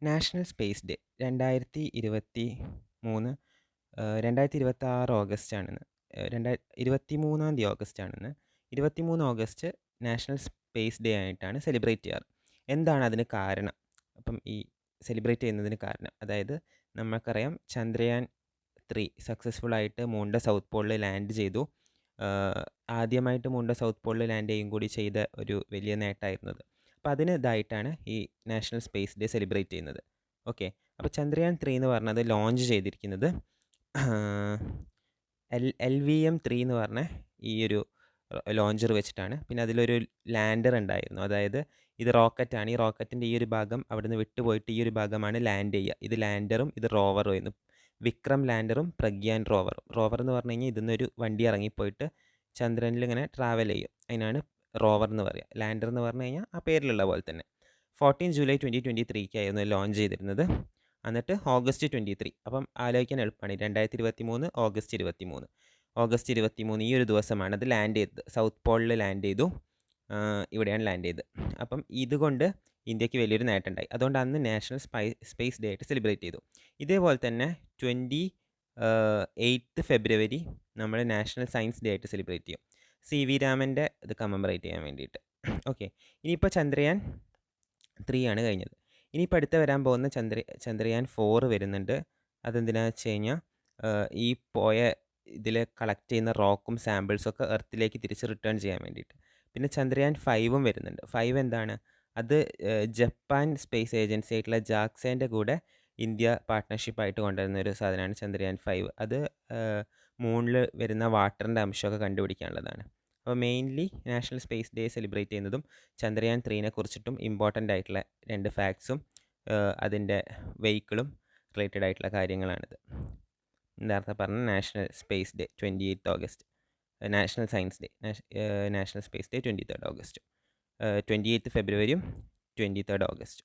National space day 2023 2026 ഓഗസ്റ്റാണിന്ന്. 23 ഓഗസ്റ്റാണിന്ന്. 23 August national space day ആയിട്ടാണ് celebrate ചെയ്യാറ്. എന്താണ് അതിന് കാരണം? അപ്പം ഈ സെലിബ്രേറ്റ് ചെയ്യുന്നതിന് കാരണം, അതായത് നമുക്കറിയാം ചന്ദ്രയാൻ 3 സക്സസ്ഫുള്ളായിട്ട് മൂണിൻ്റെ സൗത്ത് പോളിൽ ലാൻഡ് ചെയ്തു. ആദ്യമായിട്ട് മൂണിൻ്റെ സൗത്ത് പോളിൽ ലാൻഡ് ചെയ്യും കൂടി ചെയ്ത ഒരു വലിയ നേട്ടമായിരുന്നത്. അപ്പോൾ അതിന് ഇതായിട്ടാണ് ഈ നാഷണൽ സ്പേസ് ഡേ സെലിബ്രേറ്റ് ചെയ്യുന്നത്. ഓക്കെ, അപ്പോൾ ചന്ദ്രയാൻ 3 എന്ന് പറഞ്ഞത് ലോഞ്ച് ചെയ്തിരിക്കുന്നത് LVM-3 എന്ന് പറഞ്ഞ ഈ ഒരു ലോഞ്ചർ വെച്ചിട്ടാണ്. പിന്നെ അതിലൊരു ലാൻഡർ ഉണ്ടായിരുന്നു. അതായത് ഇത് റോക്കറ്റാണ്. ഈ റോക്കറ്റിൻ്റെ ഈ ഒരു ഭാഗം അവിടെ നിന്ന് വിട്ടുപോയിട്ട് ഈ ഒരു ഭാഗമാണ് ലാൻഡ് ചെയ്യുക. ഇത് ലാൻഡറും ഇത് റോവറും ആയിരുന്നു. വിക്രം ലാൻഡറും പ്രഗ്യാൻ റോവറും. റോവർ എന്ന് പറഞ്ഞു കഴിഞ്ഞാൽ ഇതിന്നൊരു വണ്ടി ഇറങ്ങിപ്പോയിട്ട് ചന്ദ്രനിൽ ഇങ്ങനെ ട്രാവൽ ചെയ്യും. അതിനാണ് റോവർ എന്ന് പറയുക. ലാൻഡർ എന്ന് പറഞ്ഞു കഴിഞ്ഞാൽ ആ പേരിലുള്ള പോലെ തന്നെ. 14 ജൂലൈ 2023 ലോഞ്ച് ചെയ്തിരുന്നത്. എന്നിട്ട് ഓഗസ്റ്റ് 23. അപ്പം ആലോചിക്കാൻ എളുപ്പമാണ്. 2023 ഓഗസ്റ്റ് 23. ഓഗസ്റ്റ് 23 ഈ ഒരു ദിവസമാണ് അത് ലാൻഡ് ചെയ്തത്. സൗത്ത് പോളിൽ ലാൻഡ് ചെയ്തു. ഇവിടെയാണ് ലാൻഡ് ചെയ്തത്. അപ്പം ഇതുകൊണ്ട് ഇന്ത്യക്ക് വലിയൊരു നേട്ടമുണ്ടായി. അതുകൊണ്ട് അന്ന് നാഷണൽ സ്പേസ് ഡേ ആയിട്ട് സെലിബ്രേറ്റ് ചെയ്തു. ഇതേപോലെ തന്നെ 28 ഫെബ്രുവരി നമ്മൾ നാഷണൽ സയൻസ് ഡേ ആയിട്ട് സെലിബ്രേറ്റ് ചെയ്യും. CV രാമൻ്റെ ഇത് കമംബറേറ്റ് ചെയ്യാൻ വേണ്ടിയിട്ട്. ഓക്കെ, ഇനിയിപ്പോൾ ചന്ദ്രയാൻ 3 ആണ് കഴിഞ്ഞത്. ഇനിയിപ്പോൾ അടുത്ത വരാൻ പോകുന്ന ചന്ദ്രയാൻ 4 വരുന്നുണ്ട്. അതെന്തിനാണെന്ന് വെച്ച് കഴിഞ്ഞാൽ ഈ പോയ ഇതിൽ കളക്ട് ചെയ്യുന്ന റോക്കും സാമ്പിൾസൊക്കെ എർത്തിലേക്ക് തിരിച്ച് റിട്ടേൺ ചെയ്യാൻ വേണ്ടിയിട്ട്. പിന്നെ ചന്ദ്രയാൻ 5ഉം വരുന്നുണ്ട്. 5 എന്താണ്? അത് ജപ്പാൻ സ്പേസ് ഏജൻസി ആയിട്ടുള്ള ജാക്സേൻ്റെ കൂടെ ഇന്ത്യ പാർട്ട്ണർഷിപ്പായിട്ട് കൊണ്ടുവരുന്ന ഒരു സാധനമാണ് ചന്ദ്രയാൻ 5. അത് മൂണിൽ വരുന്ന വാട്ടറിൻ്റെ അംശമൊക്കെ കണ്ടുപിടിക്കാനുള്ളതാണ്. അപ്പോൾ mainly national space day celebrate ചെയ്യുന്നതും ചന്ദ്രയാൻ 3നെ കുറിച്ചിട്ടും ഇമ്പോർട്ടൻ്റ് ആയിട്ടുള്ള 2 ഫാക്ട്സും അതിൻ്റെ വെഹിക്കിളും റിലേറ്റഡ് ആയിട്ടുള്ള കാര്യങ്ങളാണിത്. നേരത്തെ പറഞ്ഞ national space day 28 August, national science day, national space day 23 August, 28 ഫെബ്രുവരിയും 23 August.